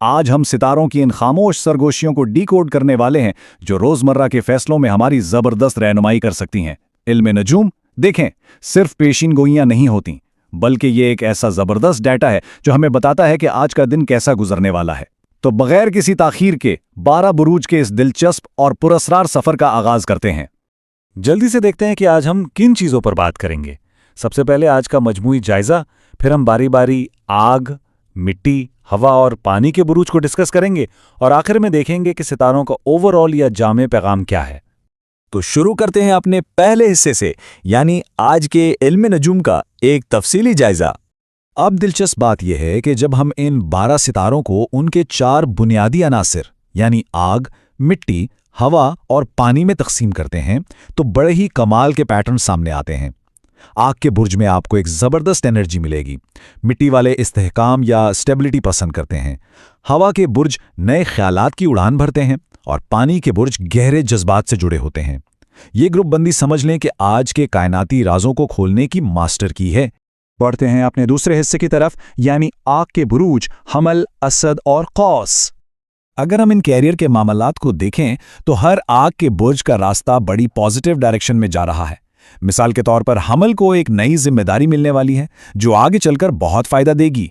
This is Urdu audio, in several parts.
آج ہم ستاروں کی ان خاموش سرگوشیوں کو ڈی کوڈ کرنے والے ہیں جو روزمرہ کے فیصلوں میں ہماری زبردست رہنمائی کر سکتی ہیں۔ علم نجوم دیکھیں، صرف پیشین گوئیاں نہیں ہوتیں، بلکہ یہ ایک ایسا زبردست ڈیٹا ہے جو ہمیں بتاتا ہے کہ آج کا دن کیسا گزرنے والا ہے۔ تو بغیر کسی تاخیر کے 12 بروج کے اس دلچسپ اور پراسرار سفر کا آغاز کرتے ہیں۔ جلدی سے دیکھتے ہیں کہ آج ہم کن چیزوں پر بات کریں گے۔ سب سے پہلے آج کا مجموعی جائزہ، پھر ہم باری باری آگ، مٹی، ہوا اور پانی کے بروج کو ڈسکس کریں گے، اور آخر میں دیکھیں گے کہ ستاروں کا اوور آل یا جامع پیغام کیا ہے۔ تو شروع کرتے ہیں اپنے پہلے حصے سے، یعنی آج کے علم نجوم کا ایک تفصیلی جائزہ۔ اب دلچسپ بات یہ ہے کہ جب ہم ان 12 ستاروں کو ان کے 4 بنیادی عناصر یعنی آگ، مٹی، ہوا اور پانی میں تقسیم کرتے ہیں تو بڑے ہی کمال کے پیٹرن سامنے آتے ہیں۔ آگ کے برج میں آپ کو ایک زبردست انرجی ملے گی۔ مٹی والے استحکام یا اسٹیبلٹی پسند کرتے ہیں۔ ہوا کے برج نئے خیالات کی اڑان بھرتے ہیں، اور پانی کے برج گہرے جذبات سے جڑے ہوتے ہیں۔ یہ گروپ بندی سمجھ لیں کہ آج کے کائناتی رازوں کو کھولنے کی ماسٹر کی ہے۔ بڑھتے ہیں اپنے دوسرے حصے کی طرف، یعنی آگ کے بروج حمل، اسد اور قوس۔ اگر ہم ان کیریئر کے معاملات کو دیکھیں تو ہر آگ کے برج کا راستہ بڑی پازیٹیو ڈائریکشن میں جا رہا ہے۔ مثال کے طور پر حمل کو ایک نئی ذمہ داری ملنے والی ہے جو آگے چل کر بہت فائدہ دے گی۔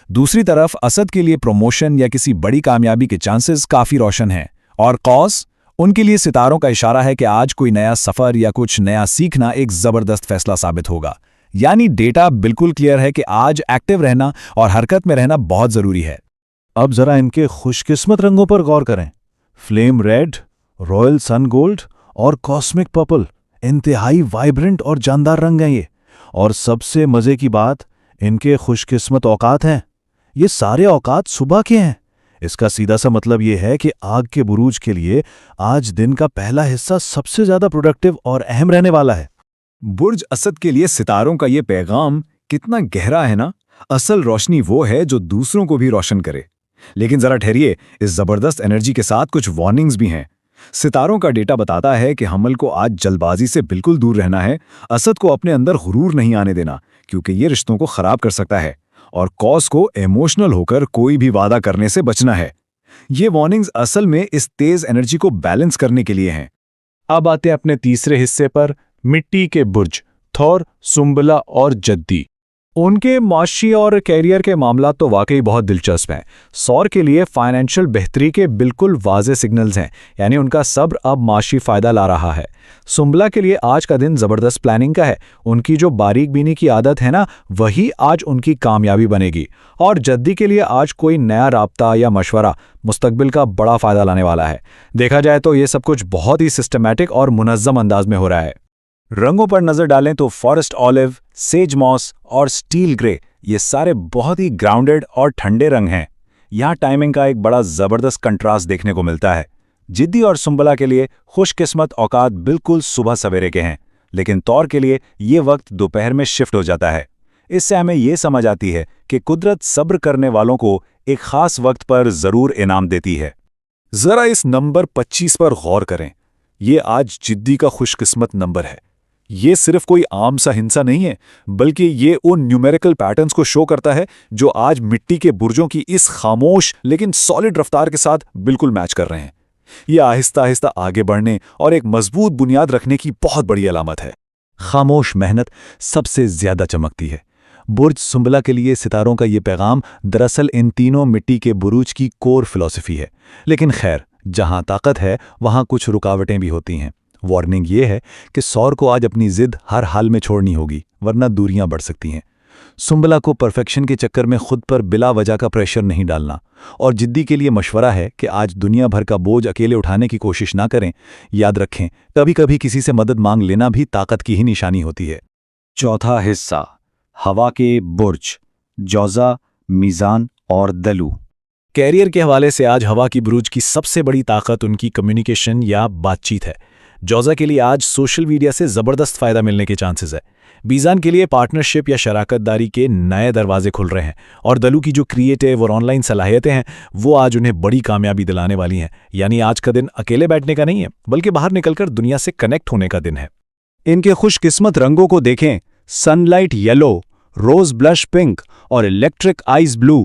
دوسری طرف اسد کے لیے پروموشن یا کسی بڑی کامیابی کے چانسز کافی روشن ہیں، اور قوس، ان کے لیے ستاروں کا اشارہ ہے کہ آج کوئی نیا سفر یا کچھ نیا سیکھنا ایک زبردست فیصلہ ثابت ہوگا۔ یعنی ڈیٹا بالکل کلیئر ہے کہ آج ایکٹیو رہنا اور حرکت میں رہنا بہت ضروری ہے۔ اب ذرا ان کے خوش قسمت رنگوں پر غور کریں۔ فلیم ریڈ، رائل سن گولڈ اور کاسمک پرپل انتہائی وائبرنٹ اور جاندار رنگ ہیں یہ، اور سب سے مزے کی بات، ان کے خوش قسمت اوقات ہیں۔ یہ سارے اوقات صبح کے ہیں۔ اس کا سیدھا سا مطلب یہ ہے کہ آگ کے بروج کے لیے آج دن کا پہلا حصہ سب سے زیادہ پروڈکٹیو اور اہم رہنے والا ہے۔ برج اسد کے لیے ستاروں کا یہ پیغام کتنا گہرا ہے نا۔ اصل روشنی وہ ہے جو دوسروں کو بھی روشن کرے۔ لیکن ذرا ٹھہریے، اس زبردست انرجی کے ساتھ کچھ وارننگز بھی ہیں۔ ستاروں کا ڈیٹا بتاتا ہے کہ حمل کو آج جلد بازی سے بالکل دور رہنا ہے، اسد کو اپنے اندر غرور نہیں آنے دینا کیونکہ یہ رشتوں کو خراب کر سکتا ہے، اور قوس کو ایموشنل ہو کر کوئی بھی وعدہ کرنے سے بچنا ہے۔ یہ وارننگز اصل میں اس تیز انرجی کو بیلنس کرنے کے لیے ہیں۔ اب آتے ہیں اپنے تیسرے حصے پر، مٹی کے برج تھور، سنبلا اور جدی۔ ان کے معاشی اور کیریئر کے معاملات تو واقعی بہت دلچسپ ہیں۔ سور کے لیے فائنینشل بہتری کے بالکل واضح سگنلز ہیں، یعنی ان کا صبر اب معاشی فائدہ لا رہا ہے۔ سنبلا کے لیے آج کا دن زبردست پلاننگ کا ہے۔ ان کی جو باریک بینی کی عادت ہے نا، وہی آج ان کی کامیابی بنے گی۔ اور جدی کے لیے آج کوئی نیا رابطہ یا مشورہ مستقبل کا بڑا فائدہ لانے والا ہے۔ دیکھا جائے تو یہ سب کچھ بہت ہی سسٹمیٹک اور منظم انداز میں ہو رہا ہے۔ رنگوں پر نظر ڈالیں تو فارسٹ آلیو، سیج موس اور سٹیل گرے، یہ سارے بہت ہی گراؤنڈڈ اور ٹھنڈے رنگ ہیں۔ یہاں ٹائمنگ کا ایک بڑا زبردست کنٹراسٹ دیکھنے کو ملتا ہے۔ جدی اور سنبلا کے لیے خوش قسمت اوقات بالکل صبح سویرے کے ہیں، لیکن طور کے لیے یہ وقت دوپہر میں شفٹ ہو جاتا ہے۔ اس سے ہمیں یہ سمجھ آتی ہے کہ قدرت صبر کرنے والوں کو ایک خاص وقت پر ضرور انعام دیتی ہے۔ ذرا اس نمبر 25 پر غور کریں۔ یہ آج جدی کا خوش قسمت نمبر ہے۔ یہ صرف کوئی عام سا ہنسا نہیں ہے، بلکہ یہ ان نیومیریکل پیٹرنز کو شو کرتا ہے جو آج مٹی کے برجوں کی اس خاموش لیکن سالڈ رفتار کے ساتھ بالکل میچ کر رہے ہیں۔ یہ آہستہ آہستہ آگے بڑھنے اور ایک مضبوط بنیاد رکھنے کی بہت بڑی علامت ہے۔ خاموش محنت سب سے زیادہ چمکتی ہے۔ برج سنبلا کے لیے ستاروں کا یہ پیغام دراصل ان تینوں مٹی کے بروج کی کور فلسفی ہے۔ لیکن خیر، جہاں طاقت ہے وہاں کچھ رکاوٹیں بھی ہوتی ہیں۔ وارننگ یہ ہے کہ سور کو آج اپنی ضد ہر حال میں چھوڑنی ہوگی، ورنہ دوریاں بڑھ سکتی ہیں۔ سنبلا کو پرفیکشن کے چکر میں خود پر بلا وجہ کا پریشر نہیں ڈالنا، اور جدی کے لیے مشورہ ہے کہ آج دنیا بھر کا بوجھ اکیلے اٹھانے کی کوشش نہ کریں۔ یاد رکھیں، کبھی کبھی کسی سے مدد مانگ لینا بھی طاقت کی ہی نشانی ہوتی ہے۔ چوتھا حصہ، ہوا کے برج جوزا، میزان اور دلو۔ کیریئر کے حوالے سے آج ہوا کی بروج کی سب سے بڑی طاقت ان کی کمیونیکیشن یا بات چیت ہے۔ جوزا کے لیے آج سوشل میڈیا سے زبردست فائدہ ملنے کے چانسز ہے۔ میزان کے لیے پارٹنرشپ یا شراکت داری کے نئے دروازے کھل رہے ہیں، اور دلو کی جو کریٹیو اور آن لائن صلاحیتیں ہیں وہ آج انہیں بڑی کامیابی دلانے والی ہیں۔ یعنی آج کا دن اکیلے بیٹھنے کا نہیں ہے، بلکہ باہر نکل کر دنیا سے کنیکٹ ہونے کا دن ہے۔ ان کے خوش قسمت رنگوں کو دیکھیں، سن لائٹ یلو، روز بلش پنک اور الیکٹرک آئز بلو۔